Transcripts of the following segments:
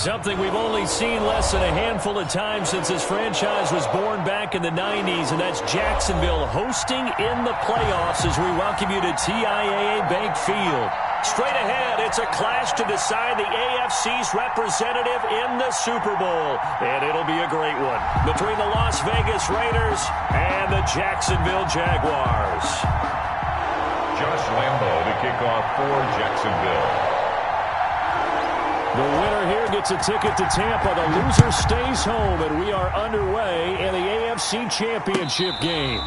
Something we've only seen less than a handful of times since this franchise was born back in the 90s, and that's Jacksonville hosting in the playoffs as we welcome you to TIAA Bank Field. Straight ahead, it's a clash to decide the AFC's representative in the Super Bowl, and it'll be a great one between the Las Vegas Raiders and the Jacksonville Jaguars. Josh Lambo to kick off for Jacksonville. The winner here gets a ticket to Tampa. The loser stays home, and we are underway in the AFC Championship game.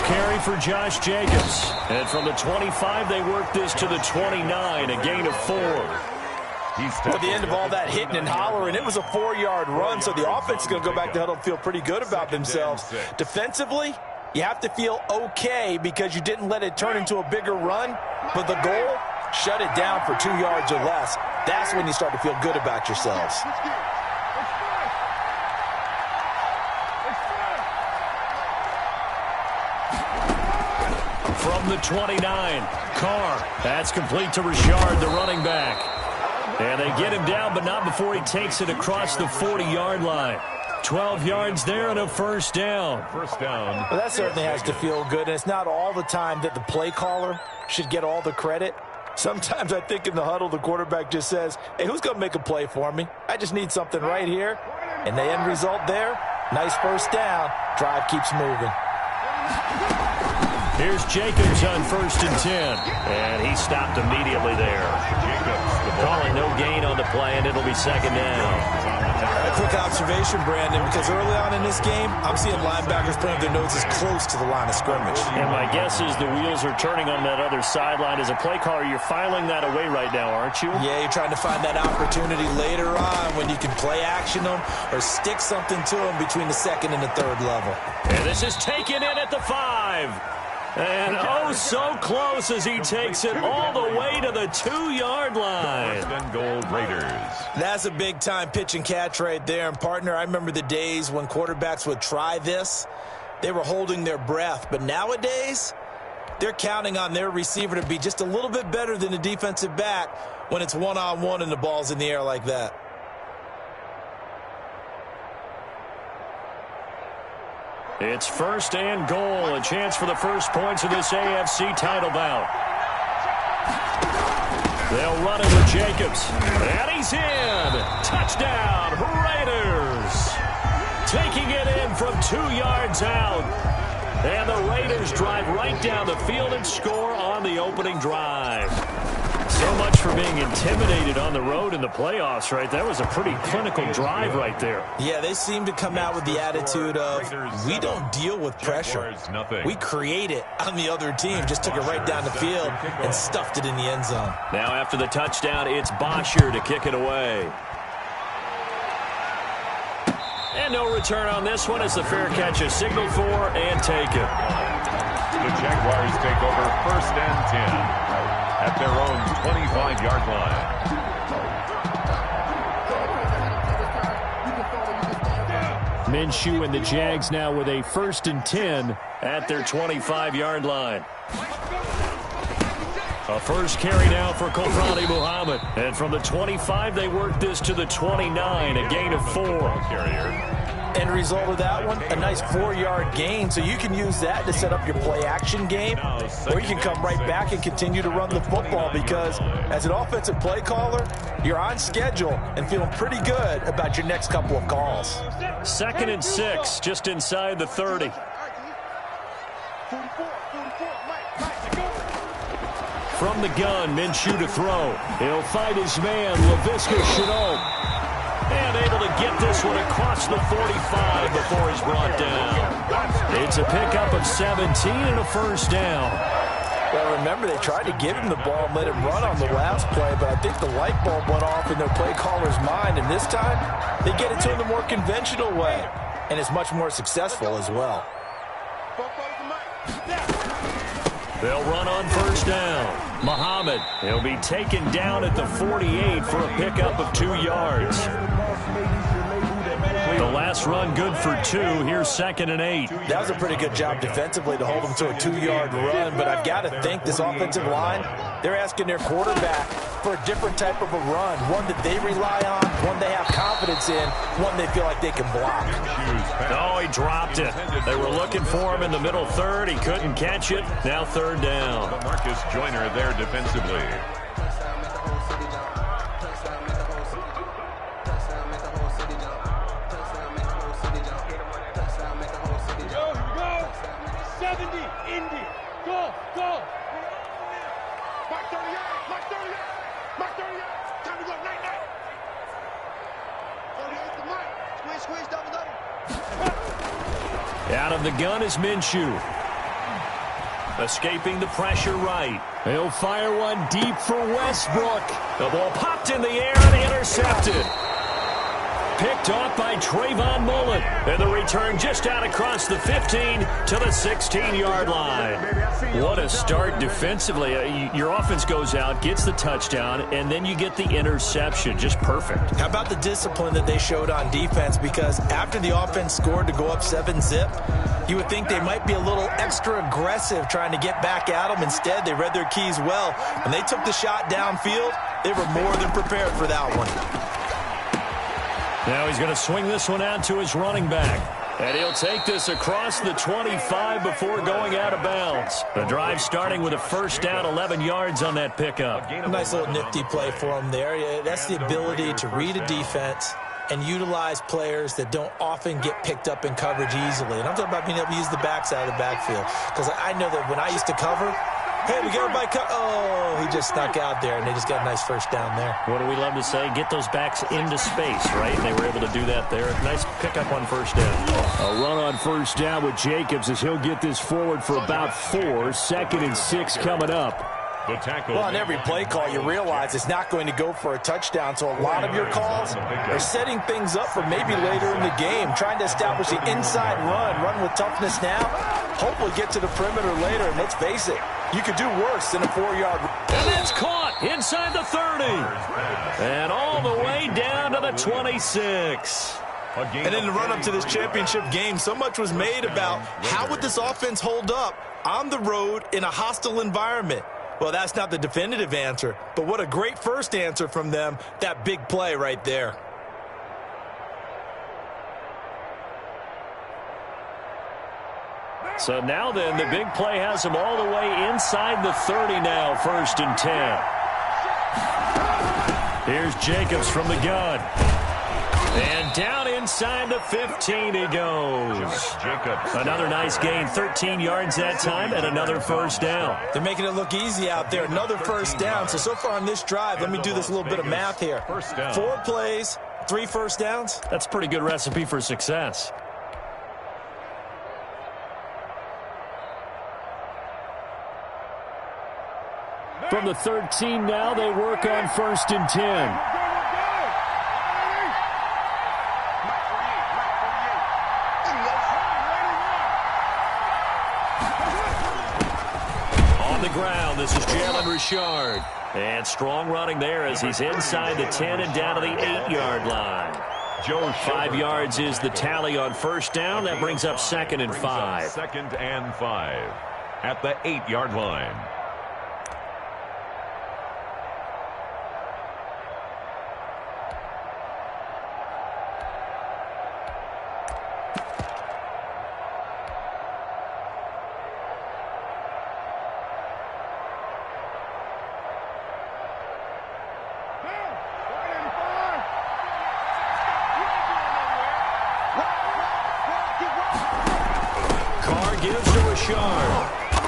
Carry for Josh Jacobs. And from the 25, they work this to the 29, a gain of 4. At the end of all that hitting and hollering, it was a 4-yard run, so the offense is going to go back to huddle and feel pretty good about themselves. Defensively, you have to feel okay because you didn't let it turn into a bigger run, but the goal, shut it down for 2 yards or less. That's when you start to feel good about yourselves. From the 29, Carr. That's complete to Richard, the running back. And they get him down, but not before he takes it across the 40-yard line. 12 yards there and a first down. First down. Well, that certainly has to feel good, and it's not all the time that the play caller should get all the credit. Sometimes I think in the huddle, the quarterback just says, hey, who's going to make a play for me? I just need something right here. And the end result there, nice first down. Drive keeps moving. Here's Jacobs on 1st and 10. And he stopped immediately there. Calling no gain on the play, and it'll be 2nd down. A quick observation, Brandon, because early on in this game, I'm seeing linebackers putting their noses close to the line of scrimmage. And my guess is the wheels are turning on that other sideline. As a play caller, you're filing that away right now, aren't you? Yeah, you're trying to find that opportunity later on when you can play action them or stick something to them between the 2nd and the 3rd level. And this is taken in at the 5. And oh, so close as he takes it all the way to the 2-yard line. First and goal, Raiders. That's a big-time pitch and catch right there. And, partner, I remember the days when quarterbacks would try this. They were holding their breath. But nowadays, they're counting on their receiver to be just a little bit better than the defensive back when it's one-on-one and the ball's in the air like that. It's 1st and goal, a chance for the first points of this AFC title bout. They'll run it with Jacobs, and he's in. Touchdown, Raiders. Taking it in from 2 yards out. And the Raiders drive right down the field and score on the opening drive. So much for being intimidated on the road in the playoffs, right? That was a pretty clinical drive right there. Yeah, they seem to come out with the attitude of, we don't deal with pressure. We create it on the other team. Just took it right down the field and stuffed it in the end zone. Now after the touchdown, it's Bosher to kick it away. And no return on this one as the fair catch is signaled for and taken. The Jaguars take over 1st and 10. At their own 25-yard line. Minshew and the Jags now with a 1st and 10 at their 25-yard line. A first carry now for Kofrani Muhammad. And from the 25, they work this to the 29, a gain of 4. End result of that one, a nice 4-yard gain, so you can use that to set up your play-action game, or you can come right back and continue to run the football because as an offensive play caller, you're on schedule and feeling pretty good about your next couple of calls. 2nd and 6, just inside the 30. From the gun, Minshew to throw. He'll find his man, Laviska Shenault. And able to get this one across the 45 before he's brought down. It's a pickup of 17 and a first down. Well, remember, they tried to give him the ball and let him run on the last play, but I think the light bulb went off in their play caller's mind, and this time they get it to him the more conventional way. and is much more successful as well. They'll run on first down. Muhammad, he'll be taken down at the 48 for a pickup of 2 yards. The last run good for 2. Here's 2nd and 8. That was a pretty good job defensively to hold them to a 2-yard run, but I've got to think this offensive line, they're asking their quarterback for a different type of a run, one that they rely on, one they have confidence in, one they feel like they can block. Oh, he dropped it. They were looking for him in the middle third. He couldn't catch it. Now 3rd down. Marcus Joyner there defensively. Out of the gun is Minshew. Escaping the pressure right. He'll fire one deep for Westbrook. The ball popped in the air and intercepted. Picked off by Trayvon Mullen. And the return just out across the 15 to the 16-yard line. What a start defensively. Your offense goes out, gets the touchdown, and then you get the interception. Just perfect. How about the discipline that they showed on defense? Because after the offense scored to go up 7-zip, you would think they might be a little extra aggressive trying to get back at them. Instead, they read their keys well. When they took the shot downfield, they were more than prepared for that one. Now he's going to swing this one out to his running back. And he'll take this across the 25 before going out of bounds. The drive starting with a first down, 11 yards on that pickup. A nice little nifty play for him there. Yeah, that's the ability to read a defense and utilize players that don't often get picked up in coverage easily. And I'm talking about being able to use the backside of the backfield. Because I know that when I used to cover, hey, we got everybody oh, he just snuck out there, and they just got a nice first down there. What do we love to say? Get those backs into space, right? And they were able to do that there. Nice pickup on first down. A run on first down with Jacobs as he'll get this forward for about 4. 2nd and 6 coming up. Well, on every play call, you realize it's not going to go for a touchdown. So a lot of your calls are setting things up for maybe later in the game, trying to establish the inside run with toughness now, hopefully get to the perimeter later. And let's face it, you could do worse than a 4-yard run. And that's caught inside the 30. And all the way down to the 26. And in the run-up to this championship game, so much was made about how would this offense hold up on the road in a hostile environment. Well, that's not the definitive answer, but what a great first answer from them, that big play right there. So now then, the big play has them all the way inside the 30 now, 1st and 10. Here's Jacobs from the gun. And down inside the 15 he goes. Jacobs. Another nice gain, 13 yards that time, and another first down. They're making it look easy out there. Another first down. So far on this drive, let me do this little bit of math here. 4 plays, 3 first downs. That's a pretty good recipe for success. From the 13 now, they work on 1st and 10. Ground. This is Jalen Richard. And strong running there as he's inside the 10 and down to the 8-yard line. 5 yards is the tally on first down. That brings up 2nd and 5. 2nd and 5 at the 8-yard line.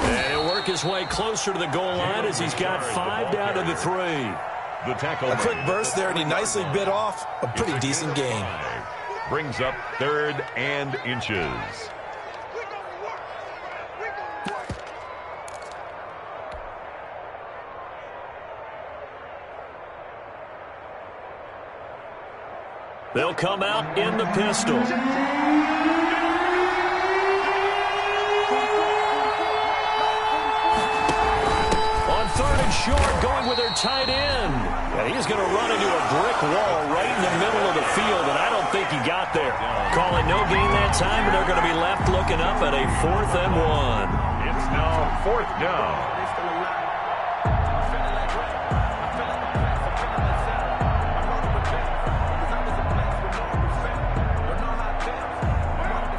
And he'll work his way closer to the goal line as he's got 5 down to the 3. The tackle. A quick burst there, and he nicely bit off a pretty decent gain. Brings up 3rd and inches. They'll come out in the pistol. started short, going with their tight end. And he's going to run into a brick wall right in the middle of the field, and I don't think he got there. Calling no gain that time, and they're going to be left looking up at a 4th and 1. It's now 4th down.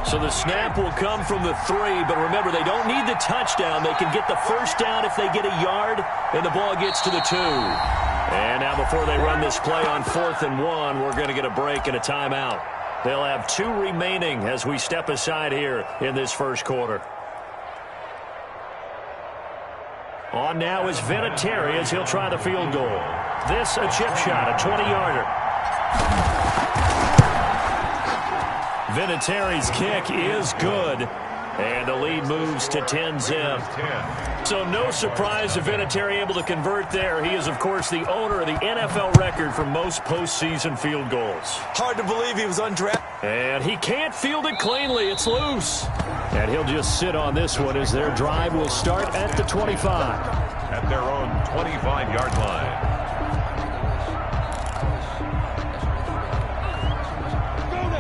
So the snap will come from the 3, but remember, they don't need the touchdown. They can get the first down if they get a yard, and the ball gets to the 2. And now before they run this play on 4th and 1, we're going to get a break and a timeout. They'll have 2 remaining as we step aside here in this first quarter. On now is Vinatieri as he'll try the field goal. This a chip shot, a 20-yarder. Vinatieri's kick is good, and the lead moves to 10-zip. So no surprise if Vinatieri able to convert there. He is, of course, the owner of the NFL record for most postseason field goals. Hard to believe he was undrafted. And he can't field it cleanly. It's loose. And he'll just sit on this one as their drive will start at the 25. At their own 25-yard line.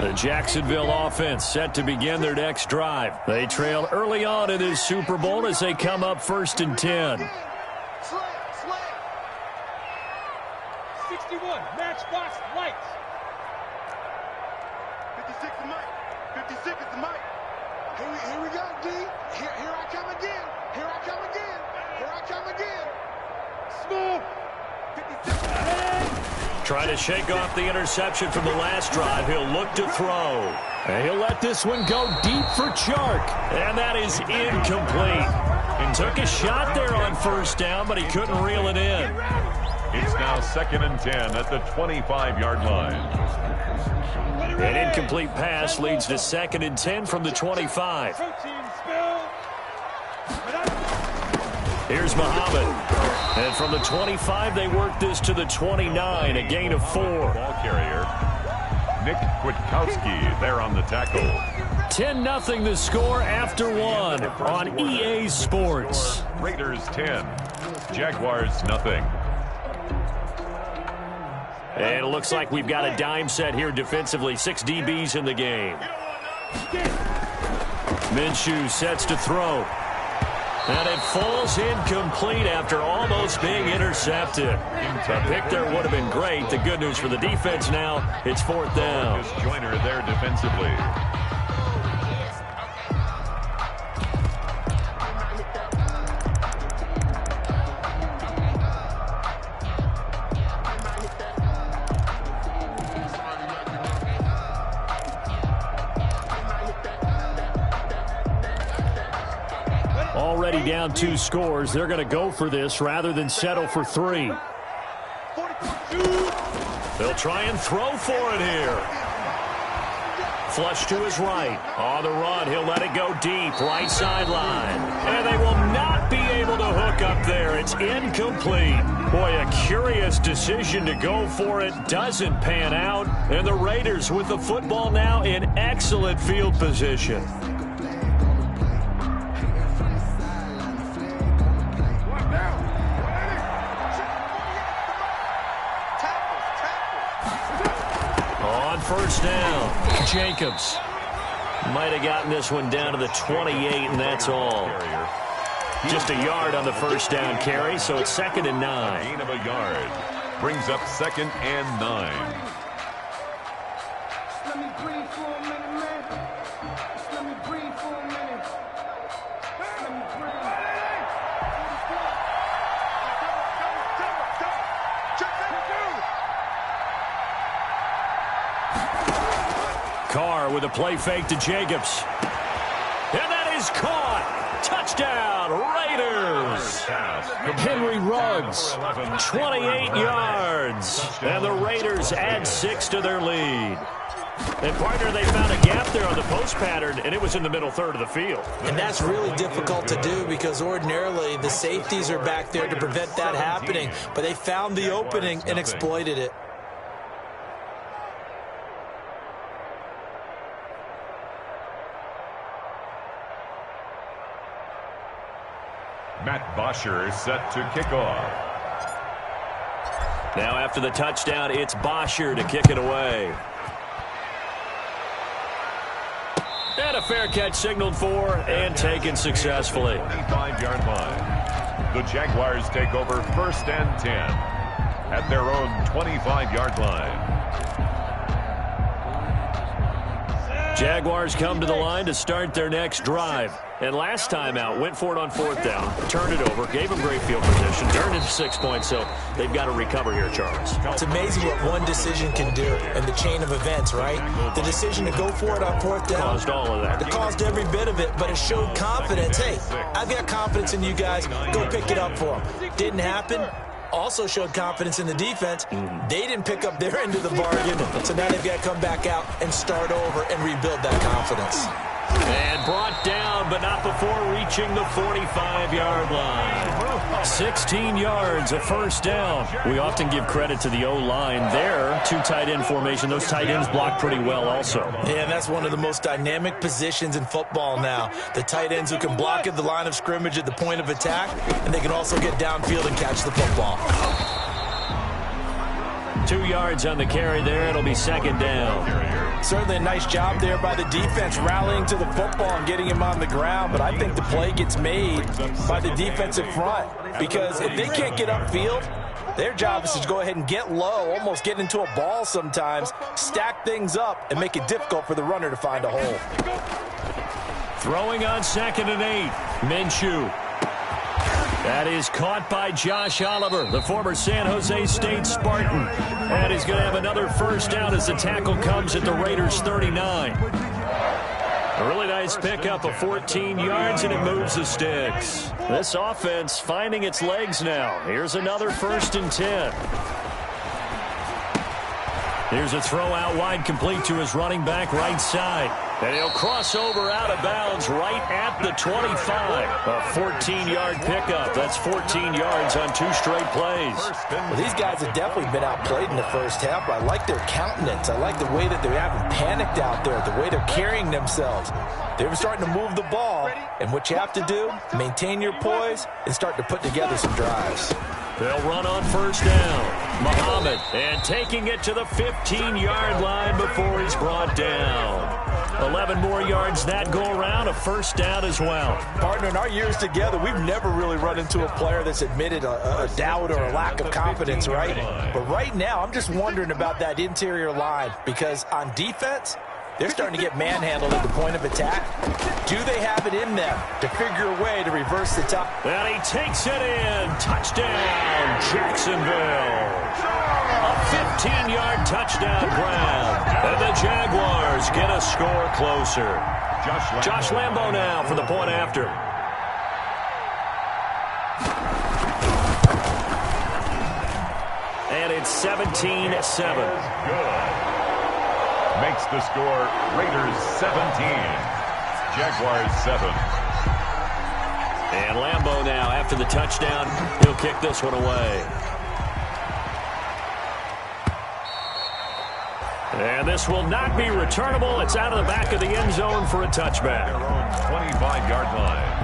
The Jacksonville offense set to begin their next drive. They trail early on in this Super Bowl as they come up 1st and 10. 61, matchbox lights. 56 is Mike. 56 is the Mike. Here we go, D. Here I come again. Here I come again. Here I come again. Smooth. 56. Trying to shake off the interception from the last drive. He'll look to throw. And he'll let this one go deep for Chark. And that is incomplete. He took a shot there on 1st down, but he couldn't reel it in. It's now 2nd and 10 at the 25-yard line. An incomplete pass leads to 2nd and 10 from the 25. Here's Muhammad. And from the 25, they work this to the 29, a gain of 4. Ball carrier, Nick Kwiatkowski, there on the tackle. 10-0 the score after 1 on EA Sports. Raiders 10, Jaguars nothing. And it looks like we've got a dime set here defensively. 6 DBs in the game. Minshew sets to throw. And it falls incomplete after almost being intercepted. A pick there would have been great. The good news for the defense now, it's 4th down. Joyner there defensively. Already down 2 scores. They're going to go for this rather than settle for 3. They'll try and throw for it here. Flush to his right. On the run, he'll let it go deep. Right sideline. And they will not be able to hook up there. It's incomplete. Boy, a curious decision to go for it. Doesn't pan out. And the Raiders with the football now in excellent field position. First down, Jacobs might have gotten this one down to the 28, and that's all. Just a yard on the first down carry, so it's 2nd and 9. Gain of a yard brings up 2nd and 9. Let me breathe for a minute, man. Let me breathe for a minute. Let me breathe. Carr with a play fake to Jacobs. And that is caught. Touchdown, Raiders. Henry Ruggs, 28 yards. And the Raiders add 6 to their lead. And, partner, they found a gap there on the post pattern, and it was in the middle third of the field. And that's really difficult to do because ordinarily the safeties are back there to prevent that happening. But they found the opening and exploited it. Matt Bosher is set to kick off. Now after the touchdown, it's Bosher to kick it away. And a fair catch signaled for and taken successfully. 25-yard line. The Jaguars take over 1st and 10 at their own 25-yard line. Jaguars come to the line to start their next drive. And last time out, went for it on 4th down, turned it over, gave them great field position, turned into 6 points, so they've got to recover here, Charles. It's amazing what one decision can do in the chain of events, right? The decision to go for it on 4th down Caused all of that. It caused every bit of it, but it showed confidence. Hey, I've got confidence in you guys. Go pick it up for them. Didn't happen. Also showed confidence in the defense. They didn't pick up their end of the bargain, so now they've got to come back out and start over and rebuild that confidence. And brought down, but not before reaching the 45-yard line. 16 yards, a 1st down. We often give credit to the O-line there. 2 tight end formation. Those tight ends block pretty well also. Yeah, and that's one of the most dynamic positions in football now. The tight ends who can block at the line of scrimmage at the point of attack, and they can also get downfield and catch the football. 2 yards on the carry there. It'll be 2nd down. Certainly a nice job there by the defense rallying to the football and getting him on the ground, but I think the play gets made by the defensive front because if they can't get upfield, their job is to go ahead and get low, almost get into a ball sometimes, stack things up, and make it difficult for the runner to find a hole. Throwing on 2nd and 8. Minshew. That is caught by Josh Oliver, the former San Jose State Spartan. And he's going to have another 1st down as the tackle comes at the Raiders' 39. A really nice pickup of 14 yards, and it moves the sticks. This offense finding its legs now. Here's another 1st and 10. Here's a throw out wide, complete to his running back right side. And he'll cross over out of bounds right at the 25. A 14-yard pickup. That's 14 yards on 2 straight plays. Well, these guys have definitely been outplayed in the first half. I like their countenance. I like the way that they haven't panicked out there, the way they're carrying themselves. They're starting to move the ball. And what you have to do, maintain your poise and start to put together some drives. They'll run on 1st down. Muhammad, and taking it to the 15-yard line before he's brought down. 11 more yards that go around, a 1st down as well. Partner, in our years together, we've never really run into a player that's admitted a doubt or a lack of confidence, right? But right now, I'm just wondering about that interior line because on defense, they're starting to get manhandled at the point of attack. Do they have it in them to figure a way to reverse the top? And he takes it in. Touchdown, Jacksonville. A 15-yard touchdown grab. And the Jaguars get a score closer. Josh Lambo now for the point after. And it's 17-7. Good. Makes the score Raiders 17. Jaguars 7. And Lambo now after the touchdown. He'll kick this one away. And this will not be returnable. It's out of the back of the end zone for a touchback. Their own 25-yard line.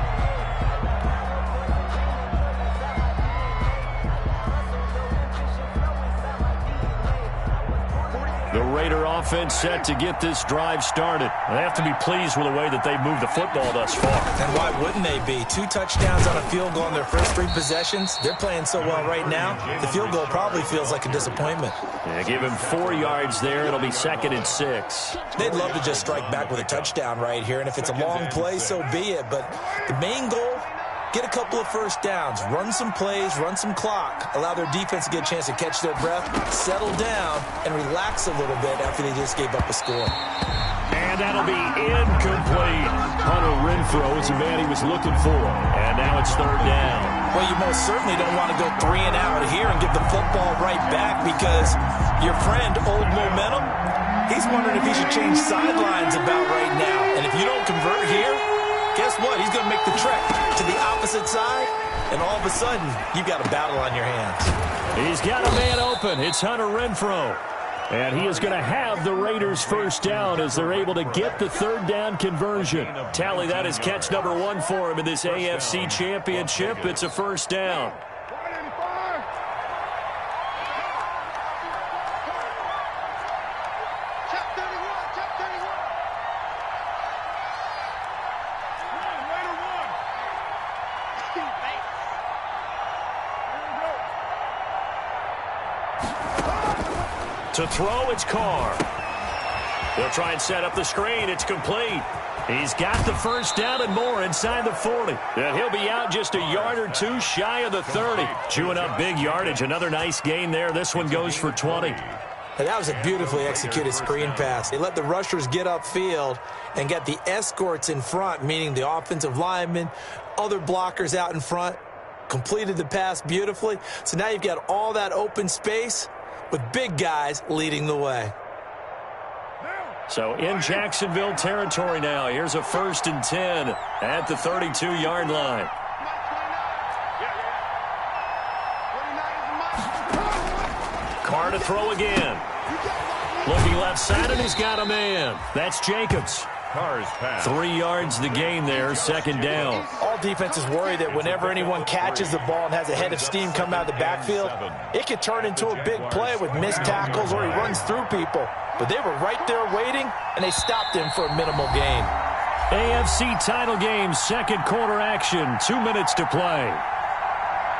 The Raider offense set to get this drive started. They have to be pleased with the way that they've moved the football thus far. And why wouldn't they be? 2 touchdowns on a field goal in their first 3 possessions. They're playing so well right now, the field goal probably feels like a disappointment. Yeah, give him 4 yards there. It'll be 2nd and 6. They'd love to just strike back with a touchdown right here, and if it's a long play, so be it. But the main goal, get a couple of 1st downs, run some plays, run some clock, allow their defense to get a chance to catch their breath, settle down, and relax a little bit after they just gave up a score. And that'll be incomplete. Hunter Renfrow is the man he was looking for. And now it's 3rd down. Well, you most certainly don't want to go 3 and out here and give the football right back because your friend, Old Momentum, he's wondering if he should change sidelines about right now. And if you don't convert here, guess what? He's going to make the trek to the opposite side, and all of a sudden, you've got a battle on your hands. He's got a man open. It's Hunter Renfrow. And he is going to have the Raiders first down as they're able to get the third down conversion. Tally, that is catch number 1 for him in this AFC Championship. It's a first down. To throw, it's Carr. They'll try and set up the screen. It's complete. He's got the first down and more inside the 40. And he'll be out just a yard or two shy of the 30. Chewing up big yardage. Another nice gain there. This one goes for 20. And that was a beautifully executed screen pass. They let the rushers get upfield and get the escorts in front, meaning the offensive linemen, other blockers out in front, completed the pass beautifully. So now you've got all that open space with big guys leading the way. So in Jacksonville territory now. Here's a 1st and 10 at the 32-yard line. Carr to throw again. Looking left side, and he's got a man. That's Jacobs. 3 yards the gain there, 2nd down. All defenses worry that whenever anyone catches the ball and has a head of steam come out of the backfield, it could turn into a big play with missed tackles or he runs through people. But they were right there waiting, and they stopped him for a minimal gain. AFC title game, 2nd quarter action, 2 minutes to play.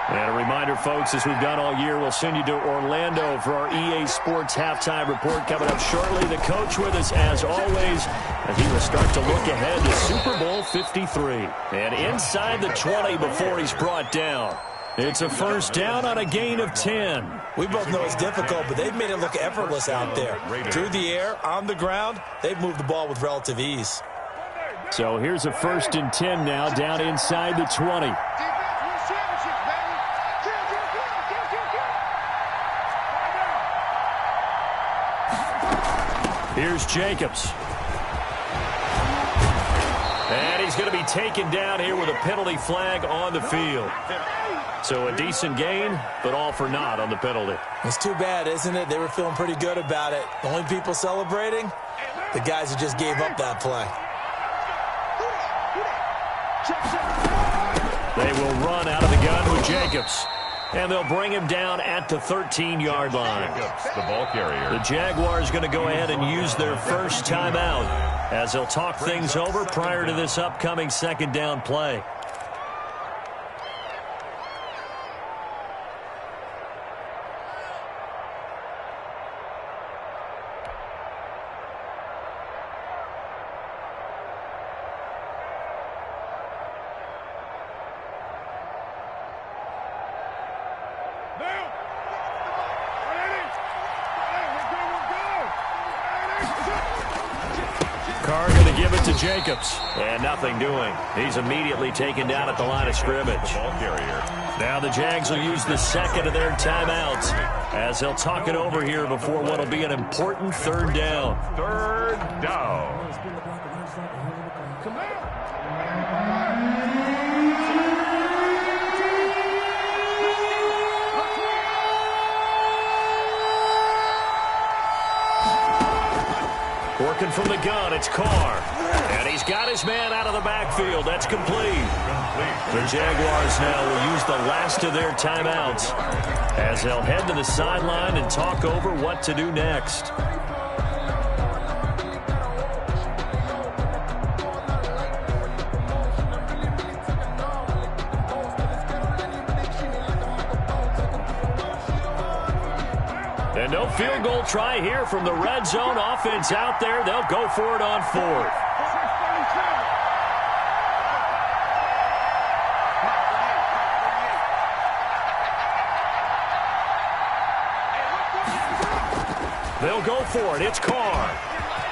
And a reminder, folks, as we've done all year, we'll send you to Orlando for our EA Sports halftime report coming up shortly. The coach with us, as always, and he will start to look ahead to Super Bowl 53. And inside the 20 before he's brought down. It's a first down on a gain of 10. We both know it's difficult, but they've made it look effortless out there. Through the air, on the ground, they've moved the ball with relative ease. So here's a 1st and 10 now, down inside the 20. Here's Jacobs. And he's going to be taken down here with a penalty flag on the field. So a decent gain, but all for naught on the penalty. It's too bad, isn't it? They were feeling pretty good about it. The only people celebrating, the guys who just gave up that play. They will run out of the gun with Jacobs. And they'll bring him down at the 13-yard line. The ball carrier. The Jaguars going to go ahead and use their first timeout as they'll talk things over prior to this upcoming 2nd down play. Carr going to give it to Jacobs. And nothing doing. He's immediately taken down at the line of scrimmage. Now the Jags will use the 2nd of their timeouts as they'll talk it over here before what will be an important 3rd down. 3rd down. Working from the gun, it's Carr. And he's got his man out of the backfield. That's complete. The Jaguars now will use the last of their timeouts as they'll head to the sideline and talk over what to do next. And no field goal try here from the red zone offense out there. They'll go for it on 4th. They'll go for it. It's Carr.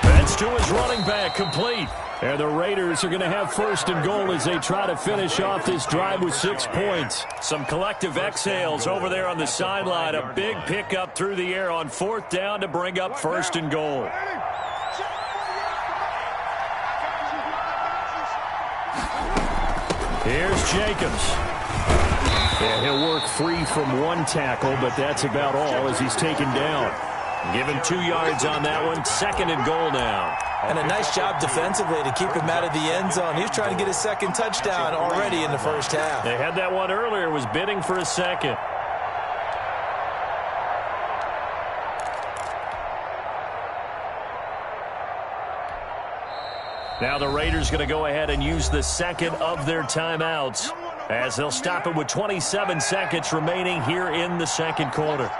That's to his running back, complete. And the Raiders are going to have 1st and goal as they try to finish off this drive with 6 points. Some collective exhales over there on the sideline. A big pickup through the air on 4th down to bring up 1st and goal. Here's Jacobs. And he'll work free from 1 tackle, but that's about all as he's taken down. Give him 2 yards on that one. 2nd and goal now. And a nice job defensively to keep him out of the end zone. He was trying to get his 2nd touchdown already in the first half. They had that one earlier, was bidding for a 2nd. Now the Raiders going to go ahead and use the 2nd of their timeouts as they'll stop it with 27 seconds remaining here in the 2nd quarter.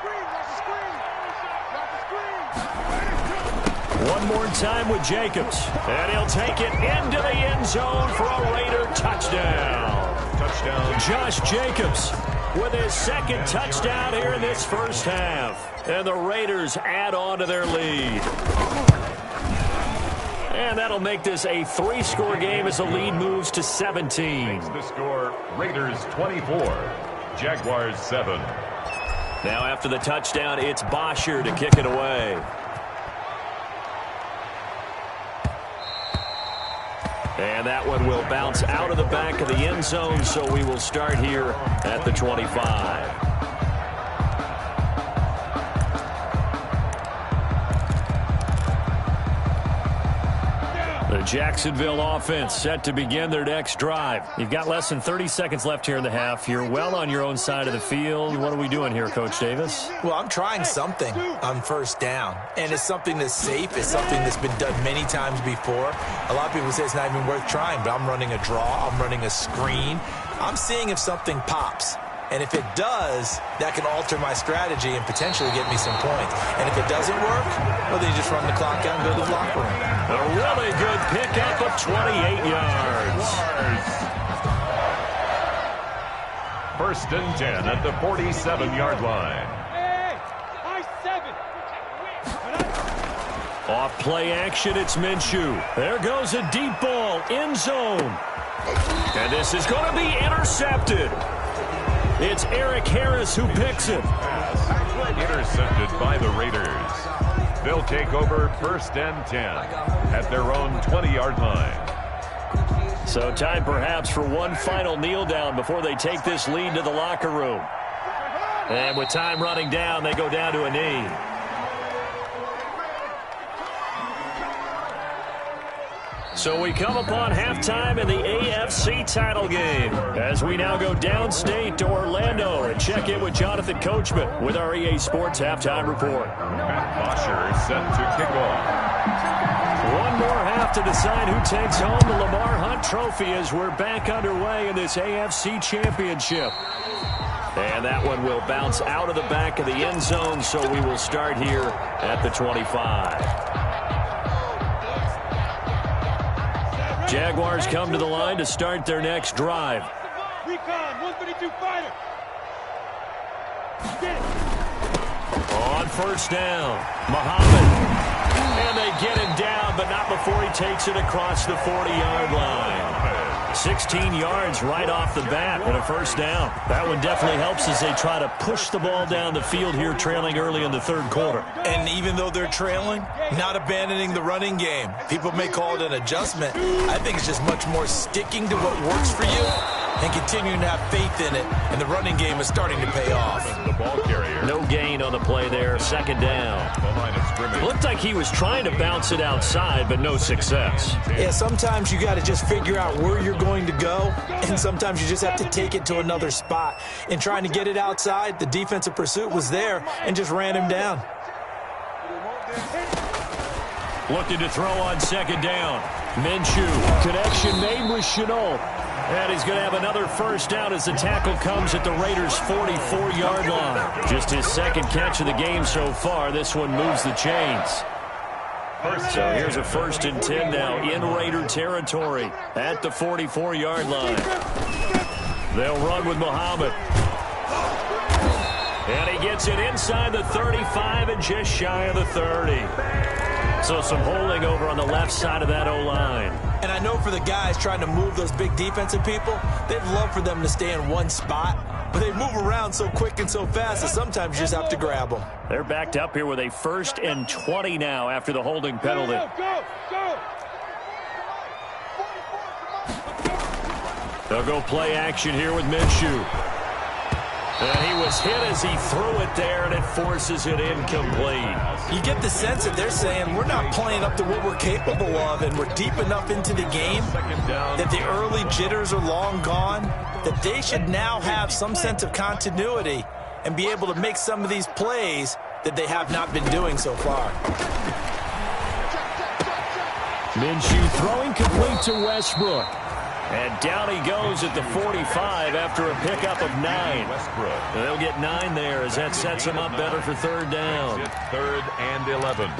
One more time with Jacobs. And he'll take it into the end zone for a Raider touchdown. Touchdown. Josh Jacobs with his 2nd touchdown here in this first half. And the Raiders add on to their lead. And that'll make this a 3-score game as the lead moves to 17. The score, Raiders 24, Jaguars 7. Now after the touchdown, it's Bosher to kick it away. And that one will bounce out of the back of the end zone, so we will start here at the 25. The Jacksonville offense set to begin their next drive. You've got less than 30 seconds left here in the half. You're well on your own side of the field. What are we doing here, Coach Davis? Well, I'm trying something on first down, and it's something that's safe. It's something that's been done many times before. A lot of people say it's not even worth trying, but I'm running a draw. I'm running a screen. I'm seeing if something pops. And if it does, that can alter my strategy and potentially get me some points. And if it doesn't work, well, then you just run the clock out and go to the locker room. A really good pickup of 28 yards. 1st and 10 at the 47-yard line. Off play action, it's Minshew. There goes a deep ball, end zone. And this is going to be intercepted. It's Eric Harris who picks it. Intercepted by the Raiders. They'll take over 1st and 10 at their own 20-yard line. So time perhaps for one final kneel down before they take this lead to the locker room. And with time running down, they go down to a knee. So we come upon halftime in the AFC title game as we now go downstate to Orlando and check in with Jonathan Coachman with our EA Sports Halftime Report. Matt Bosher is set to kick off. One more half to decide who takes home the Lamar Hunt Trophy as we're back underway in this AFC Championship. And that one will bounce out of the back of the end zone, so we will start here at the 25. Jaguars come to the line to start their next drive. Recon, 132 fighter. On first down, Muhammad. And they get him down, but not before he takes it across the 40-yard line. 16 yards right off the bat and a first down. That one definitely helps as they try to push the ball down the field here, trailing early in the 3rd quarter. And even though they're trailing, not abandoning the running game. People may call it an adjustment. I think it's just much more sticking to what works for you and continuing to have faith in it. And the running game is starting to pay off. The ball carrier. No gain on the play there, 2nd down. The line of scrimmage. Looked like he was trying to bounce it outside, but no success. Yeah, sometimes you got to just figure out where you're going to go, and sometimes you just have to take it to another spot. In trying to get it outside, the defensive pursuit was there and just ran him down. Looking to throw on 2nd down. Minshew, connection made with Chenault. And he's going to have another first down as the tackle comes at the Raiders' 44-yard line. Just his 2nd catch of the game so far. This one moves the chains. So here's a 1st and 10 now in Raider territory at the 44-yard line. They'll run with Muhammad. And he gets it inside the 35 and just shy of the 30. So some holding over on the left side of that O-line. And I know for the guys trying to move those big defensive people, they'd love for them to stay in one spot. But they move around so quick and so fast that sometimes you just have to grab them. They're backed up here with a 1st and 20 now after the holding penalty. Go. They'll go play action here with Minshew. And he was hit as he threw it there, and it forces it incomplete. You get the sense that they're saying we're not playing up to what we're capable of, and we're deep enough into the game that the early jitters are long gone, that they should now have some sense of continuity and be able to make some of these plays that they have not been doing so far. Minshew throwing complete to Westbrook. And down he goes at the 45 after a pickup of 9. Westbrook. They'll get 9 there as that sets him up better for third down. It's 3rd and 11.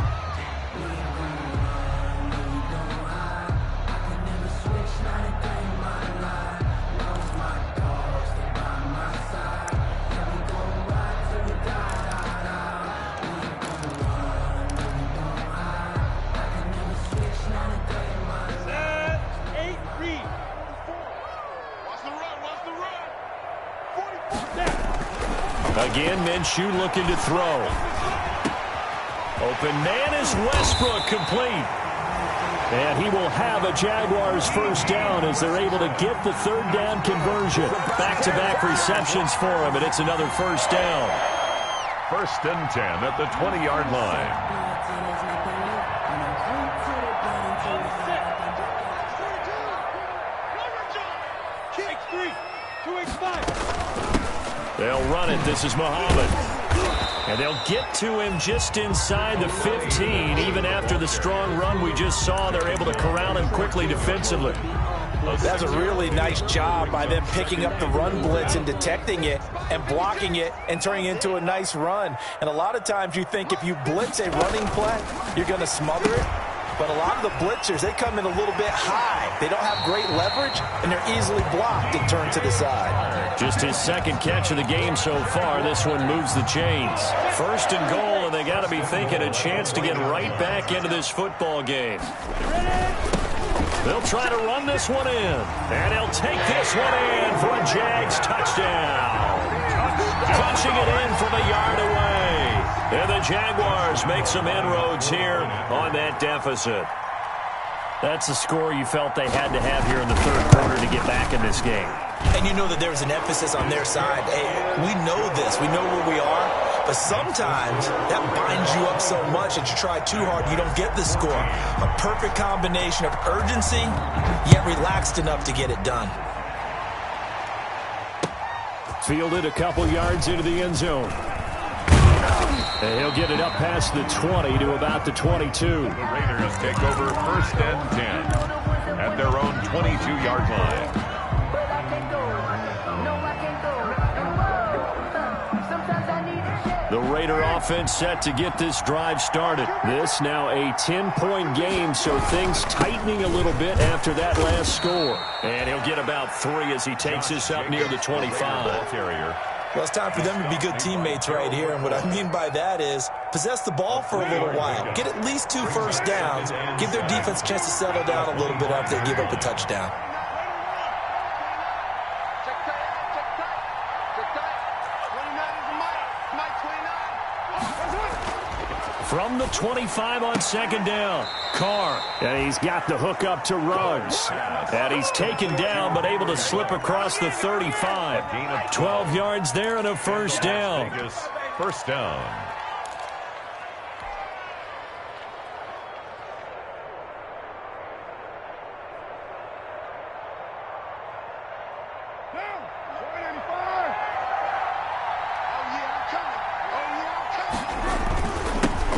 Again, Minshew looking to throw. Open man is Westbrook, complete. And he will have a Jaguars first down as they're able to get the third down conversion. Back-to-back receptions for him, and it's another first down. 1st and 10 at the 20-yard line. They'll run it. This is Muhammad. And they'll get to him just inside the 15. Even after the strong run we just saw, they're able to corral him quickly defensively. That's a really nice job by them picking up the run blitz and detecting it and blocking it and turning it into a nice run. And a lot of times you think if you blitz a running play, you're going to smother it. But a lot of the blitzers, they come in a little bit high. They don't have great leverage, and they're easily blocked and turned to the side. Just his second catch of the game so far. This one moves the chains. 1st and goal, and they got to be thinking a chance to get right back into this football game. They'll try to run this one in, and he'll take this one in for a Jags touchdown. Punching it in from a yard away. And the Jaguars make some inroads here on that deficit. That's the score you felt they had to have here in the third quarter to get back in this game. And you know that there's an emphasis on their side. Hey, we know this. We know where we are. But sometimes that binds you up so much that you try too hard, you don't get the score. A perfect combination of urgency, yet relaxed enough to get it done. Fielded a couple yards into the end zone. And he'll get it up past the 20 to about the 22. The Raiders take over 1st and 10 at their own 22-yard line. The Raider offense set to get this drive started. This now a 10-point game, so things tightening a little bit after that last score. And he'll get about 3 as he takes this up near the 25. Well, it's time for them to be good teammates right here, and what I mean by that is possess the ball for a little while. Get at least 2 first downs. Give their defense a chance to settle down a little bit after they give up a touchdown. From the 25 on 2nd down, Carr. And he's got the hook up to Ruggs. And he's taken down but able to slip across the 35. 12 yards there and a first down. First down.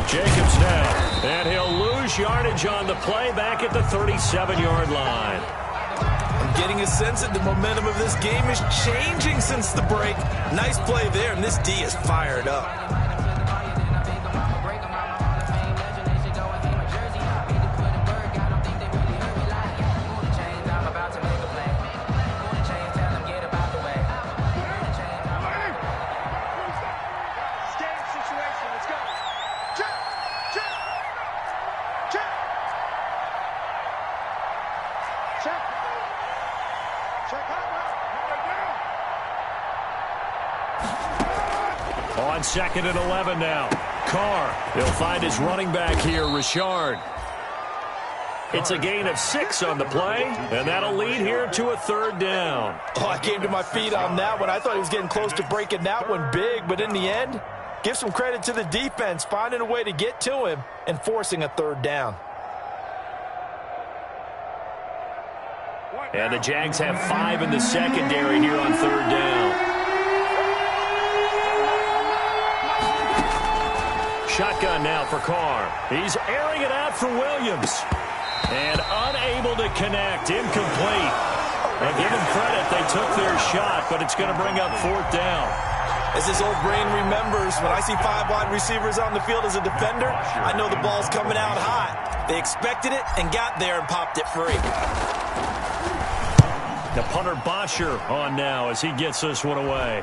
Jacobs now, and he'll lose yardage on the play back at the 37-yard line. I'm getting a sense that the momentum of this game is changing since the break. Nice play there, and this D is fired up. On 2nd and 11 now. Carr. He'll find his running back here, Richard. It's a gain of 6 on the play, and that'll lead here to a 3rd down. Oh, I came to my feet on that one. I thought he was getting close to breaking that one big, but in the end, give some credit to the defense, finding a way to get to him and forcing a 3rd down. And the Jags have 5 in the secondary here on 3rd down. Shotgun now for Carr. He's airing it out for Williams. And unable to connect. Incomplete. Well, give them credit. They took their shot, but it's going to bring up 4th down. As his old brain remembers, when I see 5 wide receivers on the field as a defender, I know the ball's coming out hot. They expected it and got there and popped it free. The punter Bosher on now as he gets this one away.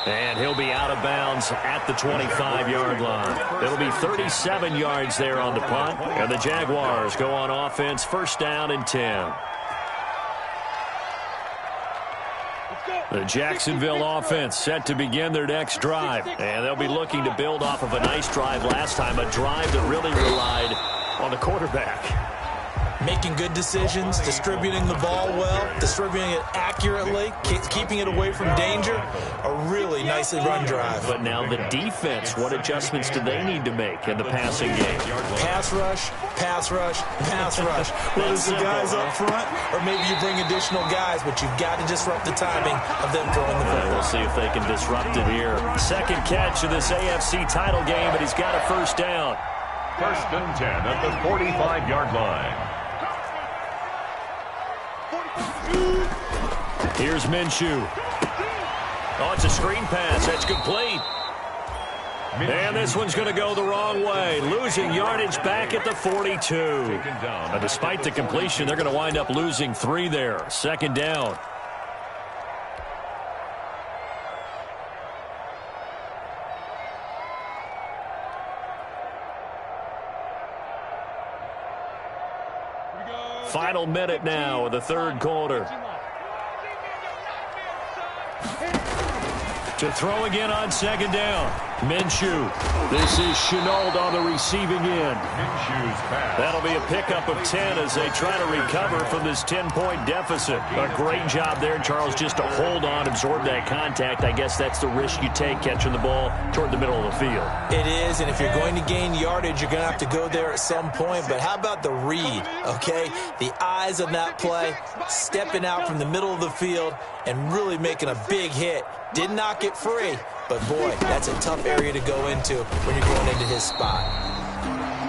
And he'll be out of bounds at the 25-yard line. It'll be 37 yards there on the punt. And the Jaguars go on offense, 1st down and 10. The Jacksonville offense set to begin their next drive. And they'll be looking to build off of a nice drive last time, a drive that really relied on the quarterback. Making good decisions, distributing the ball well, distributing it accurately, keeping it away from danger. A really nicely run drive. But now the defense, what adjustments do they need to make in the passing game? Pass rush, pass rush, pass rush. Whether it's the guys up front or maybe you bring additional guys, but you've got to disrupt the timing of them throwing the football. We'll see if they can disrupt it here. 2nd catch of this AFC title game, but he's got a 1st down. 1st and 10 at the 45-yard line. Here's Minshew. Oh, it's a screen pass. That's complete. And this one's going to go the wrong way. Losing yardage back at the 42. Now, despite the completion, they're going to wind up losing 3 there. 2nd down. Final minute now of the 3rd quarter. To throw again on 2nd down. Minshew. This is Shenault on the receiving end. That'll be a pickup of 10 as they try to recover from this 10-point deficit. A great job there, Charles, just to hold on, absorb that contact. I guess that's the risk you take catching the ball toward the middle of the field. It is, and if you're going to gain yardage, you're going to have to go there at some point. But how about the read, okay? The eyes on that play, stepping out from the middle of the field and really making a big hit. Did not get free, but boy, that's a tough area to go into when you're going into his spot.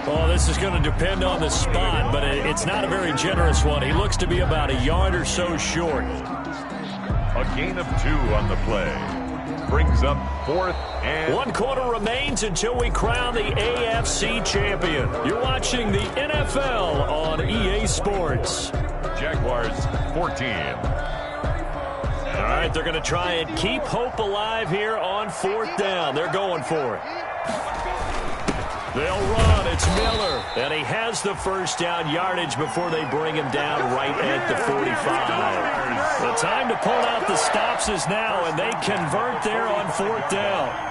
Well, this is going to depend on the spot, but it's not a very generous one. He looks to be about a yard or so short. A gain of 2 on the play. Brings up 4th and... 1 quarter remains until we crown the AFC champion. You're watching the NFL on EA Sports. Jaguars 14. All right, they're going to try and keep hope alive here on 4th down. They're going for it. They'll run. It's Miller. And he has the 1st down yardage before they bring him down right at the 45. The time to pull out the stops is now, and they convert there on 4th down.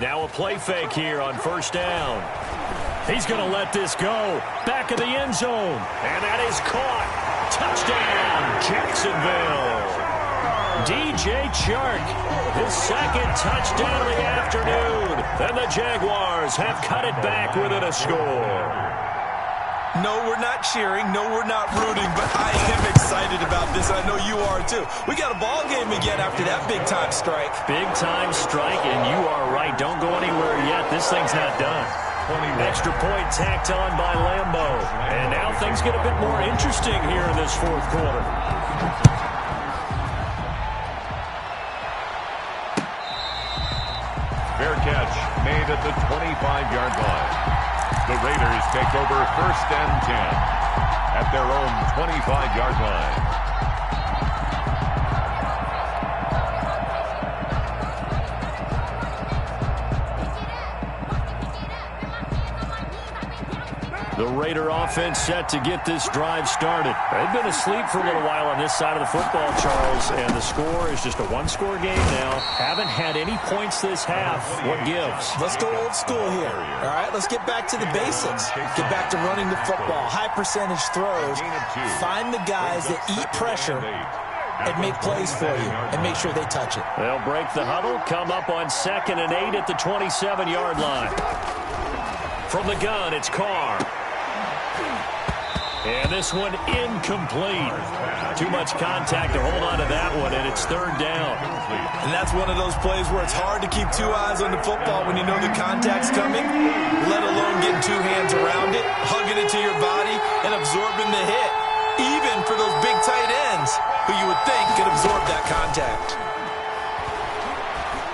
Now a play fake here on 1st down. He's going to let this go. Back of the end zone. And that is caught. Touchdown, Jacksonville. DJ Chark, his 2nd touchdown of the afternoon. And the Jaguars have cut it back within a score. No, we're not cheering. No, we're not rooting, but I am excited about this. I know you are, too. We got a ball game again after that big-time strike. Big-time strike, and you are right. Don't go anywhere yet. This thing's not done. Extra point tacked on by Lambeau. And now things get a bit more interesting here in this 4th quarter. Fair catch made at the 25-yard line. The Raiders take over 1st and 10 at their own 25-yard line. The Raider offense set to get this drive started. They've been asleep for a little while on this side of the football, Charles, and the score is just a one-score game now. Haven't had any points this half. What gives? Let's go old school here. All right, let's get back to the basics. Get back to running the football, high percentage throws. Find the guys that eat pressure and make plays for you and make sure they touch it. They'll break the huddle, come up on 2nd and 8 at the 27-yard line. From the gun, it's Carr. And this one incomplete. Too much contact to hold on to that one, and it's 3rd down. And that's one of those plays where it's hard to keep two eyes on the football when you know the contact's coming, let alone getting two hands around it, hugging it to your body, and absorbing the hit, even for those big tight ends who you would think could absorb that contact.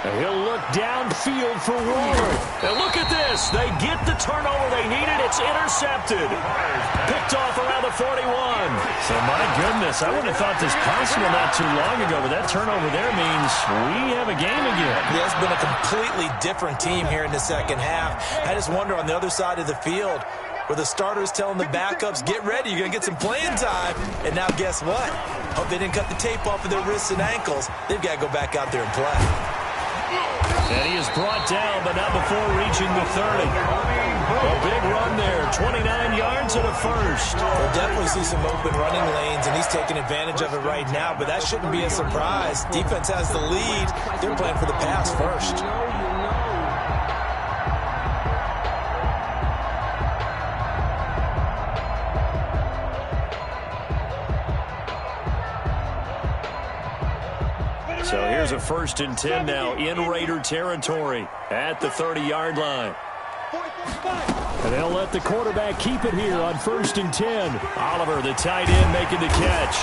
And he'll look downfield for Waller. And look at this. They get the turnover they needed. It's intercepted. Picked off around the 41. So, my goodness, I wouldn't have thought this possible not too long ago, but that turnover there means we have a game again. Yeah, it's been a completely different team here in the second half. I just wonder on the other side of the field, where the starters telling the backups, get ready, you're going to get some playing time. And now guess what? Hope they didn't cut the tape off of their wrists and ankles. They've got to go back out there and play. And he is brought down, but not before reaching the 30. A big run there, 29 yards and a first. We'll definitely see some open running lanes, and he's taking advantage of it right now, but that shouldn't be a surprise. Defense has the lead. They're playing for the pass first. So here's a 1st and 10 now in Raider territory at the 30-yard line. And they'll let the quarterback keep it here on 1st and 10. Oliver, the tight end, making the catch.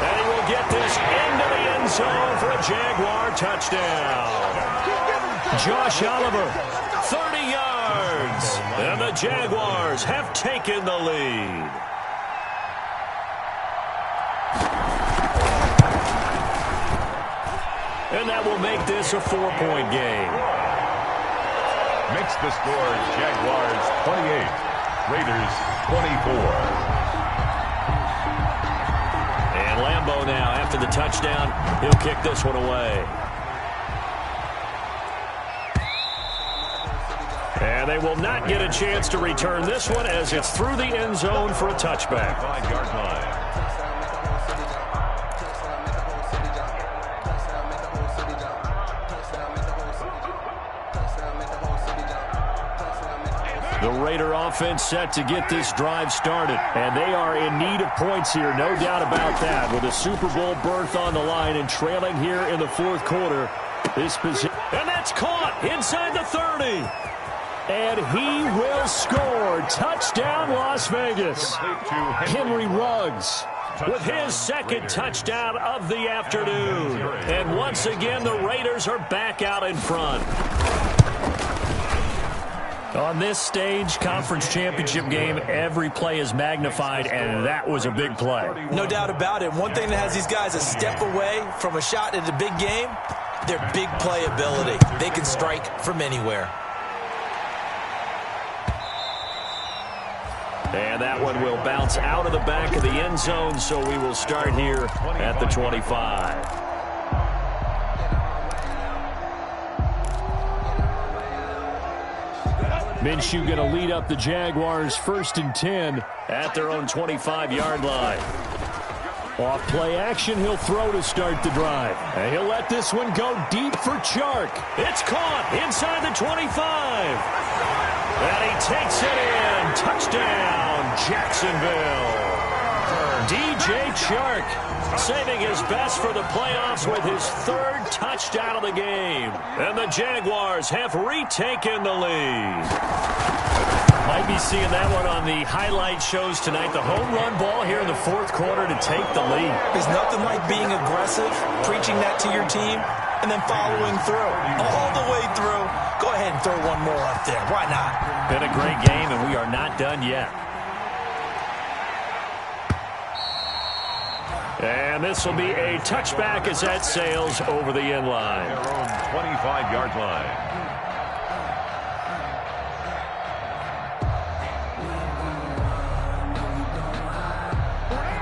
And he will get this into the end zone for a Jaguar touchdown. Josh Oliver, 30 yards. And the Jaguars have taken the lead. And that will make this a 4-point game. Makes the score Jaguars 28, Raiders 24. And Lambeau now, after the touchdown, he'll kick this one away. And they will not get a chance to return this one as it's through the end zone for a touchback. 5-yard line. The Raider offense set to get this drive started. And they are in need of points here, no doubt about that. With a Super Bowl berth on the line and trailing here in the 4th quarter. This position. And that's caught inside the 30. And he will score. Touchdown, Las Vegas. Henry Ruggs with his 2nd touchdown of the afternoon. And once again, the Raiders are back out in front. On this stage, conference championship game, every play is magnified, and that was a big play. No doubt about it. One thing that has these guys a step away from a shot at a big game, their big play ability. They can strike from anywhere. And that one will bounce out of the back of the end zone, so we will start here at the 25. Minshew going to lead up the Jaguars 1st and 10 at their own 25-yard line. Off play action, he'll throw to start the drive. And he'll let this one go deep for Chark. It's caught inside the 25. And he takes it in. Touchdown, Jacksonville. DJ Chark saving his best for the playoffs with his 3rd touchdown of the game. And the Jaguars have retaken the lead. Might be seeing that one on the highlight shows tonight. The home run ball here in the 4th quarter to take the lead. There's nothing like being aggressive, preaching that to your team, and then following through. All the way through. Go ahead and throw one more up there. Why not? Been a great game, and we are not done yet. And this will be a touchback as that sails over the end line. Their own 25-yard line.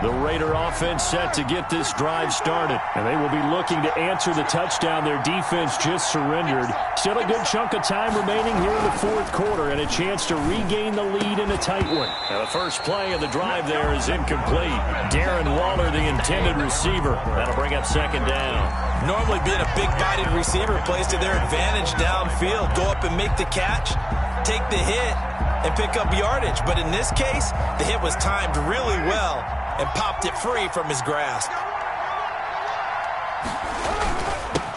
The Raider offense set to get this drive started. And they will be looking to answer the touchdown their defense just surrendered. Still a good chunk of time remaining here in the fourth quarter and a chance to regain the lead in a tight one. Now the first play of the drive there is incomplete. Darren Waller, the intended receiver. That'll bring up second down. Normally being a big-bodied receiver plays to their advantage downfield. Go up and make the catch, take the hit, and pick up yardage. But in this case, the hit was timed really well and popped it free from his grasp.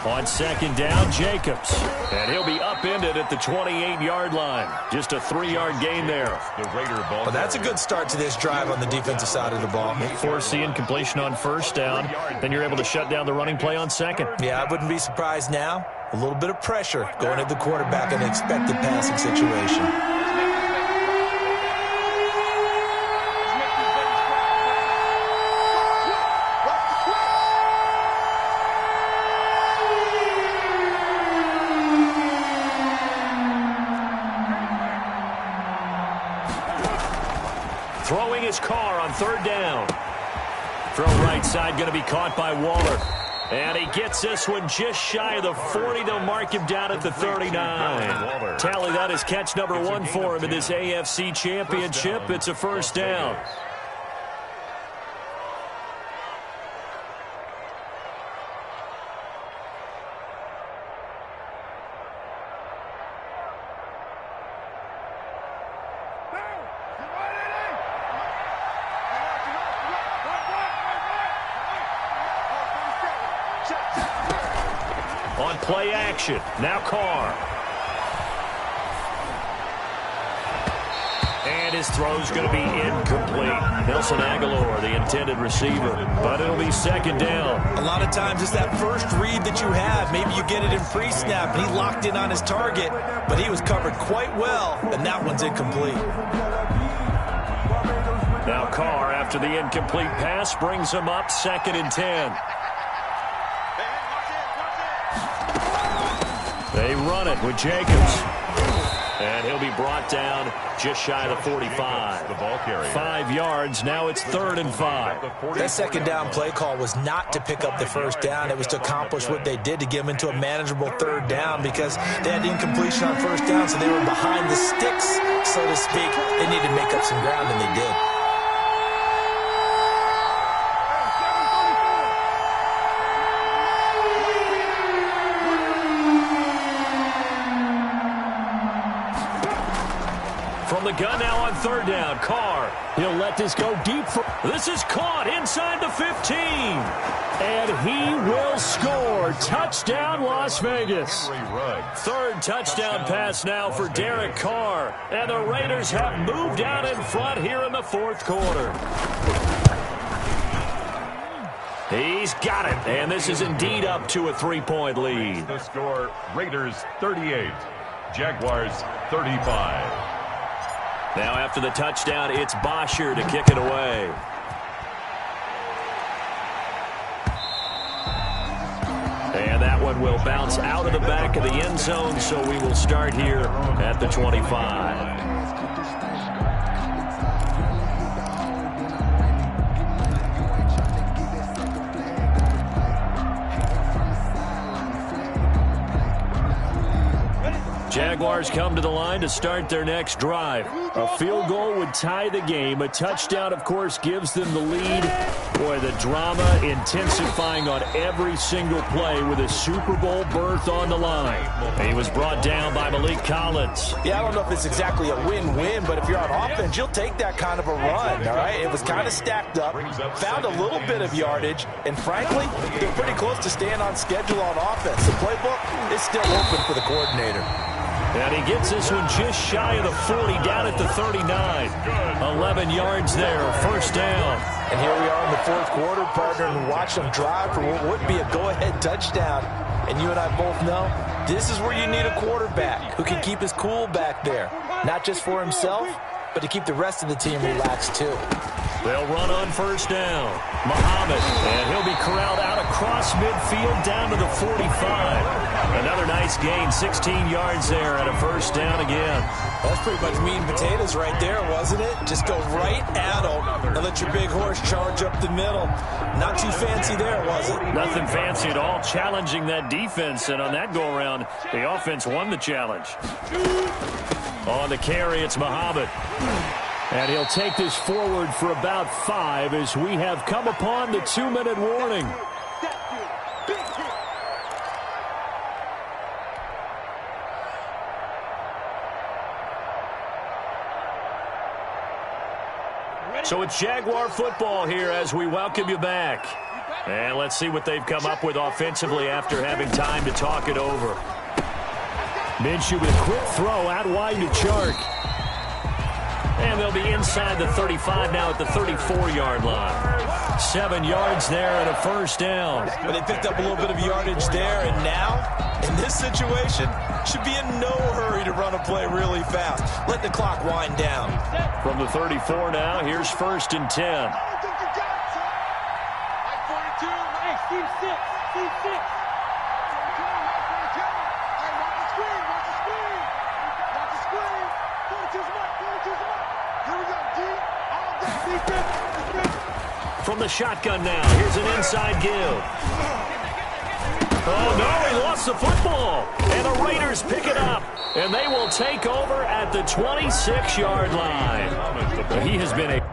On second down, Jacobs. And he'll be upended at the 28-yard line. Just a 3-yard gain there. Well, that's a good start to this drive on the defensive side of the ball. Force the incompletion on first down. Then you're able to shut down the running play on second. Yeah, I wouldn't be surprised now. A little bit of pressure going at the quarterback in an expected passing situation. Throwing his car on third down. Throw right side going to be caught by Waller. And he gets this one just shy of the 40. They'll mark him down at the 39. Tally that is catch number 1 for him in this AFC Championship. It's a first down. On play action, now Carr. And his throw's going to be incomplete. Nelson Aguilar, the intended receiver, but it'll be second down. A lot of times it's that first read that you have. Maybe you get it in pre-snap, and he locked in on his target, but he was covered quite well, and that one's incomplete. Now Carr, after the incomplete pass, brings him up second and 10. They run it with Jacobs. And he'll be brought down just shy of the 45. 5 yards. Now it's 3rd and 5. That second down play call was not to pick up the first down. It was to accomplish what they did to get them into a manageable 3rd down because they had the incompletion on first down, so they were behind the sticks, so to speak. They needed to make up some ground, and they did. From the gun now on 3rd down, Carr. He'll let this go deep. This is caught inside the 15. And he will score. Touchdown, Las Vegas. 3rd touchdown pass now for Derek Carr. And the Raiders have moved out in front here in the 4th quarter. He's got it. And this is indeed up to a 3-point lead. The score, Raiders 38, Jaguars 35. Now after the touchdown, it's Bosher to kick it away. And that one will bounce out of the back of the end zone, so we will start here at the 25. Jaguars come to the line to start their next drive. A field goal would tie the game. A touchdown, of course, gives them the lead. Boy, the drama intensifying on every single play with a Super Bowl berth on the line. He was brought down by Malik Collins. Yeah, I don't know if it's exactly a win-win, but if you're on offense, you'll take that kind of a run, all right? It was kind of stacked up, found a little bit of yardage, and frankly, they're pretty close to staying on schedule on offense. The playbook is still open for the coordinator. And he gets this one just shy of the 40, down at the 39. 11 yards there, first down. And here we are in the 4th quarter, partner, and watch them drive for what would be a go-ahead touchdown. And you and I both know this is where you need a quarterback who can keep his cool back there. Not just for himself, but to keep the rest of the team relaxed too. They'll run on first down. Muhammad, and he'll be corralled out across midfield down to the 45. Another nice nice gain, 16 yards there and a first down again. That's pretty much meat and potatoes right there, wasn't it? Just go right at them and let your big horse charge up the middle. Not too fancy there, was it? Nothing fancy at all, challenging that defense, and on that go-around, the offense won the challenge. On the carry, it's Muhammad. And he'll take this forward for about 5 as we have come upon the 2-minute warning. So it's Jaguar football here as we welcome you back. And let's see what they've come up with offensively after having time to talk it over. Minshew with a quick throw out wide to Chark. And they'll be inside the 35 now at the 34-yard line. 7 yards there and a first down. But they picked up a little bit of yardage there, and now, in this situation, should be in no hurry to run a play really fast. Let the clock wind down. From the 34 now, here's 1st and 10. From the shotgun now, here's an inside give. Oh, no, he lost the football. And the Raiders pick it up. And they will take over at the 26-yard line. He has been a...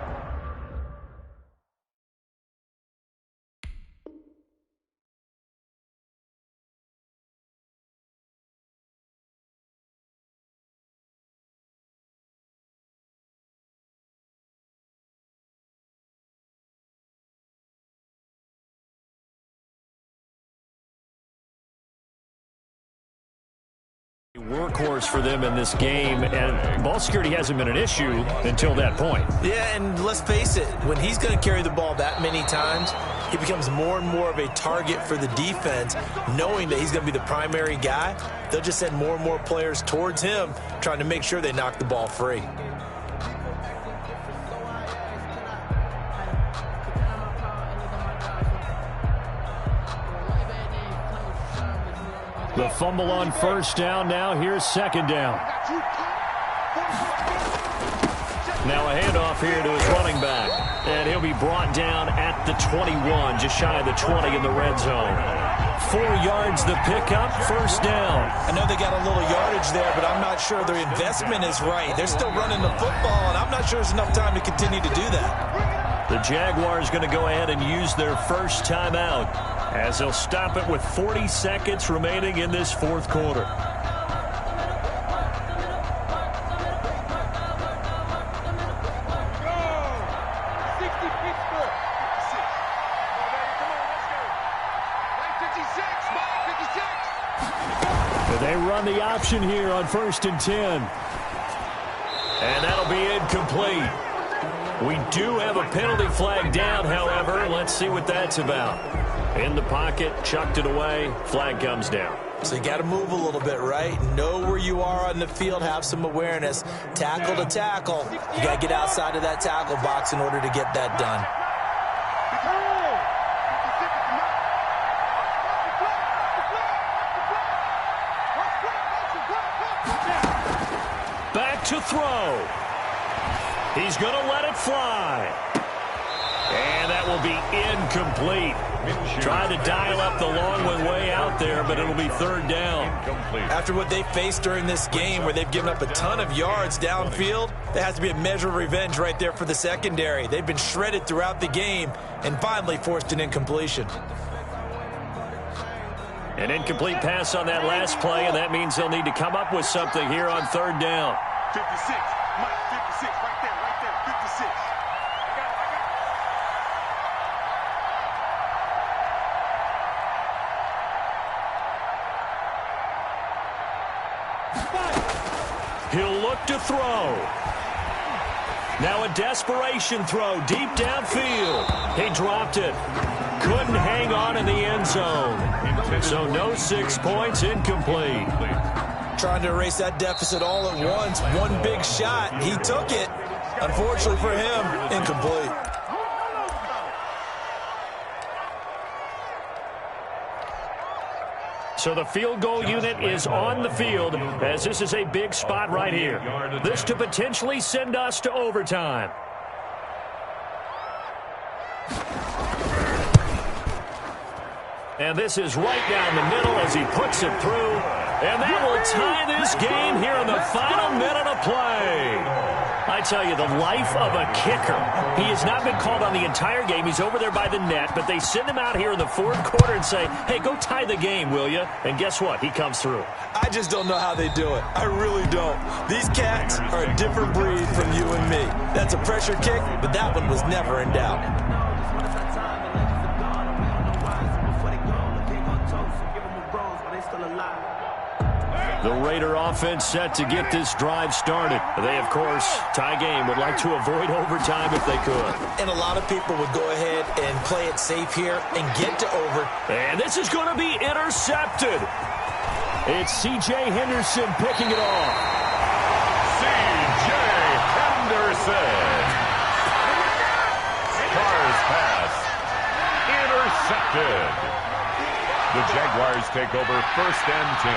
workhorse for them in this game, and ball security hasn't been an issue until that point. Yeah, and let's face it, when he's going to carry the ball that many times, he becomes more and more of a target for the defense, knowing that he's going to be the primary guy. They'll just send more and more players towards him, trying to make sure they knock the ball free. The fumble on first down now. Here's second down. Now a handoff here to his running back. And he'll be brought down at the 21, just shy of the 20 in the red zone. 4 yards the pickup, first down. I know they got a little yardage there, but I'm not sure their investment is right. They're still running the football, and I'm not sure there's enough time to continue to do that. The Jaguars going to go ahead and use their first timeout, as they'll stop it with 40 seconds remaining in this fourth quarter. They run the option here on 1st and 10. And that'll be incomplete. We do have a penalty flag down, however. Let's see what that's about. In the pocket, chucked it away, flag comes down. So you got to move a little bit, right? Know where you are on the field, have some awareness. Tackle to tackle. You got to get outside of that tackle box in order to get that done. Back to throw. He's going to let it fly. And that will be incomplete. Try to dial up the long one way out there, but it'll be third down. After what they faced during this game, where they've given up a ton of yards downfield, there has to be a measure of revenge right there for the secondary. They've been shredded throughout the game and finally forced an incompletion. An incomplete pass on that last play, and that means they'll need to come up with something here on third down. 56, Mike, 56, right there, 56. He'll look to throw. Now a desperation throw deep downfield. He dropped it. Couldn't hang on in the end zone. So no 6 points, incomplete. Trying to erase that deficit all at once. One big shot. He took it. Unfortunately for him, incomplete. So the field goal unit is on the field as this is a big spot right here. This to potentially send us to overtime. And this is right down the middle as he puts it through. And that will tie this game here in the final minute of play. I tell you, the life of a kicker. He has not been called on the entire game. He's over there by the net, but they send him out here in the fourth quarter and say, hey, go tie the game, will you? And guess what? He comes through. I just don't know how they do it. I really don't. These cats are a different breed from you and me. That's a pressure kick, but that one was never in doubt. The Raider offense set to get this drive started. They, of course, tie game, would like to avoid overtime if they could. And a lot of people would go ahead and play it safe here and get to over. And this is going to be intercepted. It's C.J. Henderson picking it off. C.J. Henderson. Carr's pass. Intercepted. The Jaguars take over 1st and 10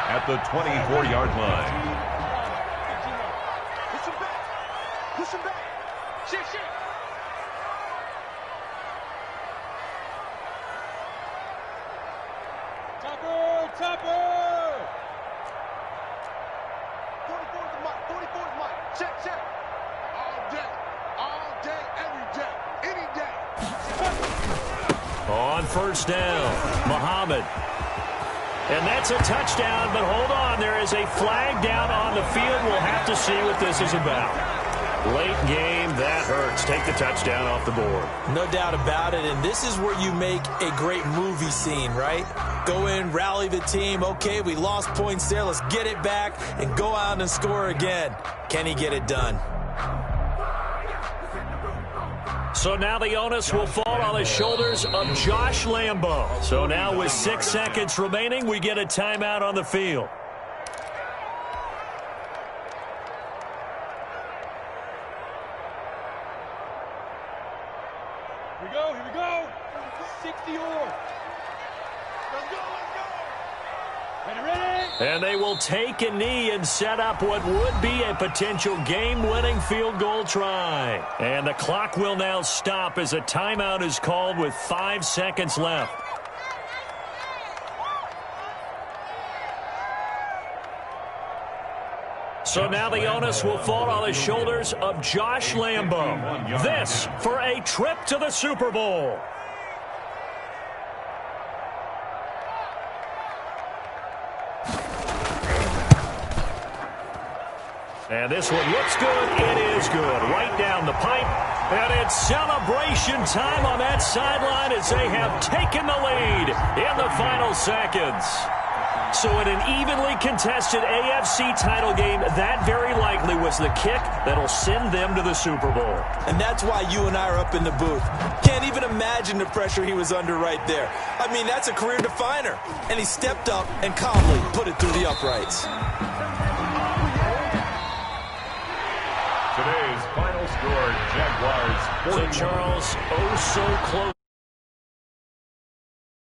at the 24-yard line. Push him back. Shift. Topper. 44's the mic. Check. All day, every day, any day. On 1st down, Muhammad. And that's a touchdown, but hold on. There is a flag down on the field. We'll have to see what this is about. Late game, that hurts. Take the touchdown off the board. No doubt about it, and this is where you make a great movie scene, right? Go in, rally the team. Okay, we lost points there. Let's get it back and go out and score again. Can he get it done? So now the onus will fall on the shoulders of Josh Lambo. So now with 6 seconds remaining, we get a timeout on the field. Here we go. 60 or. Let's go. Ready. And they will take a knee and set up what would be a potential game-winning field goal try. And the clock will now stop as a timeout is called with 5 seconds left. So now the onus will fall on the shoulders of Josh Lambo. This for a trip to the Super Bowl. And this one looks good. It is good. Right down the pipe. And it's celebration time on that sideline as they have taken the lead in the final seconds. So in an evenly contested AFC title game, that very likely was the kick that'll send them to the Super Bowl. And that's why you and I are up in the booth. Can't even imagine the pressure he was under right there. I mean, that's a career definer. And he stepped up and calmly put it through the uprights. Today's final score, Jaguars 41. So, Charles, oh so close